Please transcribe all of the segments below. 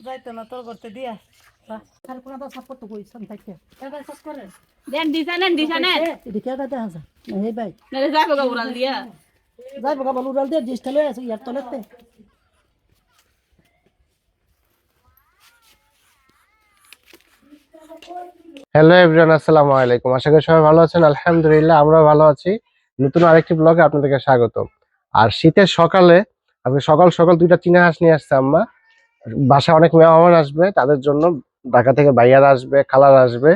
যাইতো না তোর করতে দিয়া কোনো তো সাপোর্ট তো কইছ থাকতে দেন দিছানেন এদিকে দেখা যায় এই ভাই নরে যাবো গা উড়াল দিয়া যাইবো গা উড়াল দিয়ে ডিস্টালে আছে ইয়ার তলেতে হ্যালো এভরিওয়ান, আসসালামু আলাইকুম। আশা করি সবাই ভালো আছেন। আলহামদুলিল্লাহ আমরা ভালো আছি। নতুন আরেকটি ব্লগে আপনাদেরকে স্বাগতম। আর শীতের সকালে আপনি সকাল সকাল দুইটা চীনা হাঁস নিয়ে আসছে আম্মা। বাসায় অনেক মেহমান আসবে, তাদের জন্য ঢাকা থেকে ভাইয়ারা আসবে, খালারা আসবে,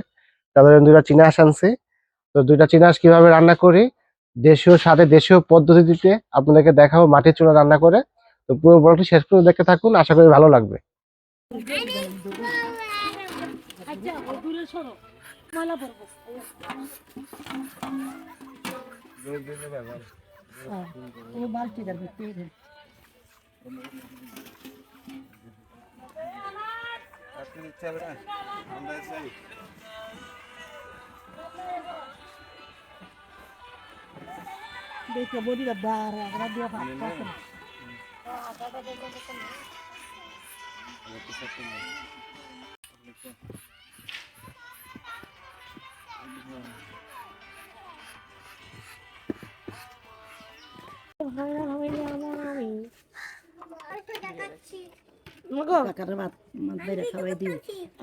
তাদের জন্য দুইটা চীনা হাঁস আনছি। তো দুইটা চীনা হাঁস কিভাবে রান্না করি দেশীয় স্বাদে দেশীয় পদ্ধতিতে আপনাদেরকে দেখাবো, মাটির চুলা রান্না করে। তো পুরো ব্লগটি শেষ পর্যন্ত দেখতে থাকুন, আশা করি ভালো লাগবে। দেখো বডিটা বার আগরা দিয়া ভাত খাচ্ছে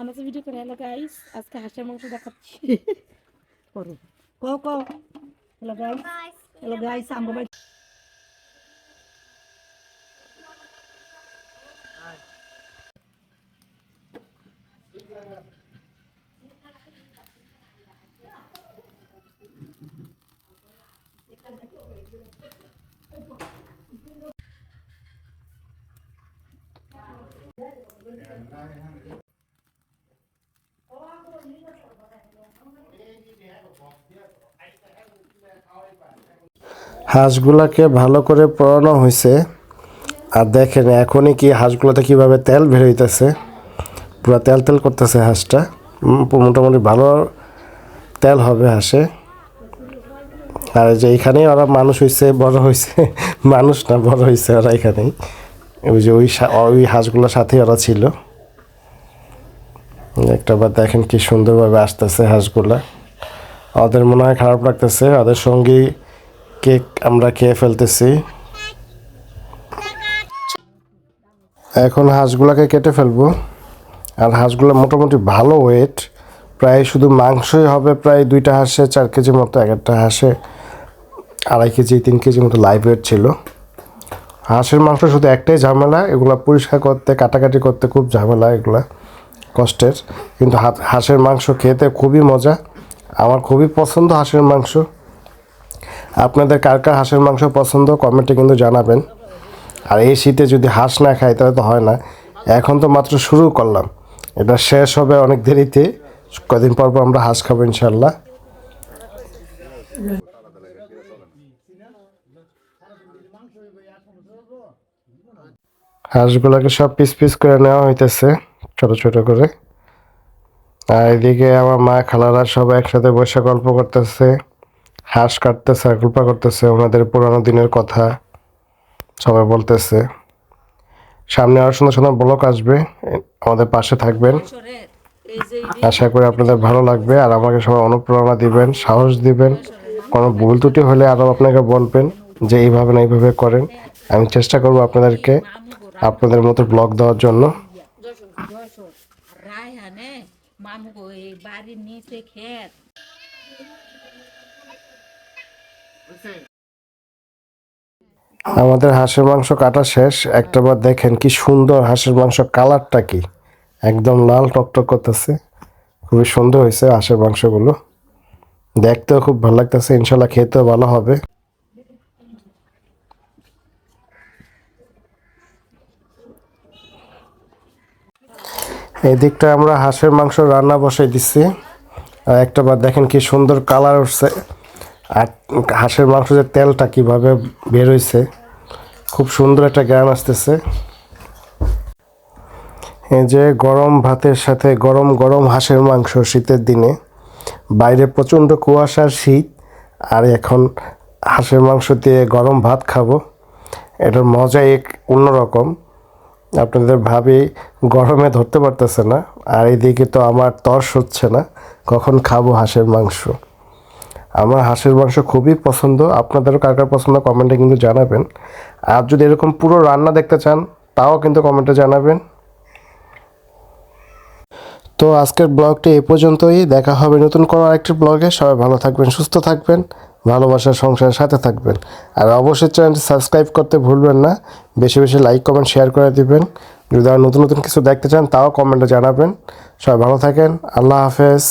আমাকে ভিডিও করে হ্যালো গাইস, আজকে হাঁসের মাংস দেখাচ্ছি। করো কও হ্যালো গাইস আমরা ভাই হাঁসগুলাকে ভালো করে পোড়ানো হয়েছে। আর দেখেন এখনই কি হাঁসগুলোতে কিভাবে তেল বের হইতেছে, পুরো তেল তেল করতেছে হাঁসটা। মোটামুটি ভালো তেল হবে হাঁসে। আর যে এখানেই ওরা মানুষ হয়েছে, বড় হয়েছে, মানুষ না বড় হয়েছে ওরা এখানেই। ওই যে ওই হাঁসগুলোর সাথেই ওরা ছিল। একটা বার দেখেন কি সুন্দরভাবে আসতেছে হাঁসগুলা। ওদের মনে হয় খারাপ লাগতেছে, ওদের সঙ্গী কেক আমরা খেয়ে ফেলতেছি। এখন হাঁসগুলাকে কেটে ফেলবো। আর হাঁসগুলো মোটামুটি ভালো ওয়েট, প্রায় শুধু মাংসই হবে প্রায় 2টা হাঁসে 4 কেজি মতো, এক একটা হাঁসে 2.5 কেজি 3 কেজি মতো লাইভ ওয়েট ছিল। হাঁসের মাংস শুধু একটাই ঝামেলা, এগুলো পরিষ্কার করতে কাটাকাটি করতে খুব ঝামেলা, এগুলা কষ্টের। কিন্তু হাঁসের মাংস খেতে খুবই মজা, আমার খুবই পছন্দ হাঁসের মাংস। আপনাদের কার কার হাঁসের মাংস পছন্দ কমেন্টে কিন্তু জানাবেন। আর এই শীতে যদি হাঁস না খাই তাহলে তো হয় না। এখন তো মাত্র শুরু করলাম, এটা শেষ হবে অনেক দেরিতে। কদিন পর পর আমরা হাঁস খাবো ইনশাল্লাহ। হাঁসগুলোকে সব পিস পিস করে নেওয়া হইতেছে ছোট ছোট করে। আর এদিকে আমার মা খালারা সব একসাথে বসে গল্প করতেছে, হাঁস কাটতেছে আর গল্প করতেছে, ওনাদের পুরানো দিনের কথা সবাই বলতেছে। সামনে আরো সুন্দর সুন্দর ব্লগ আসবে, আমাদের পাশে থাকবেন। আশা করি আপনাদের ভালো লাগবে। আর আমাকে সবাই অনুপ্রেরণা দিবেন, সাহস দিবেন। কোনো ভুল ত্রুটি হলে আরও আপনাকে বলবেন যে এইভাবে না এইভাবে করেন। আমি চেষ্টা করব আপনাদেরকে আপনাদের মতো ব্লগ দেওয়ার জন্য। আমাদের হাঁসের মাংস কাটা শেষ। একটা বার দেখেন কি সুন্দর হাঁসের মাংস, কালারটা কি একদম লাল টকটক করতেছে, খুবই সুন্দর হয়েছে হাঁসের মাংসগুলো, দেখতেও খুব ভালো লাগতেছে। ইনশাল্লাহ খেতেও ভালো হবে। এই দিকটা আমরা হাঁসের মাংস রান্না বসাই দিচ্ছি। আর একটা বার দেখেন কি সুন্দর কালার উঠছে, আর হাঁসের মাংসের তেলটা কিভাবে বের হয়েছে, খুব সুন্দর একটা গ্রান আসতেছে। এই যে গরম ভাতের সাথে গরম গরম হাঁসের মাংস শীতের দিনে, বাইরে প্রচণ্ড কুয়াশার শীত, আর এখন হাঁসের মাংস দিয়ে গরম ভাত খাবো। এটার মজাই এক অন্যরকম। আপনাদের ভাবি গরমে ধরতে পারতেছে না, আর এদিকে তো আমার তর্স হচ্ছে না কখন খাবো হাঁসের মাংস। আমার হাঁসের মাংস খুবই পছন্দ, আপনাদেরও কার কার পছন্দ কমেন্টে কিন্তু জানাবেন। আর যদি এরকম পুরো রান্না দেখতে চান তাও কিন্তু কমেন্টে জানাবেন। তো আজকের ব্লগটি এই পর্যন্তই, দেখা হবে নতুন কোনো আরেকটি ব্লগে। সবাই ভালো থাকবেন, সুস্থ থাকবেন, ভালোবাসার সংসারের সাথে থাকবেন। আর অবশ্যই চ্যানেলটি সাবস্ক্রাইব করতে ভুলবেন না, বেশি বেশি লাইক কমেন্ট শেয়ার করে দিবেন। যদি আর নতুন নতুন কিছু দেখতে চান তাও কমেন্টে জানাবেন। সবাই ভালো থাকেন, আল্লাহ হাফেজ।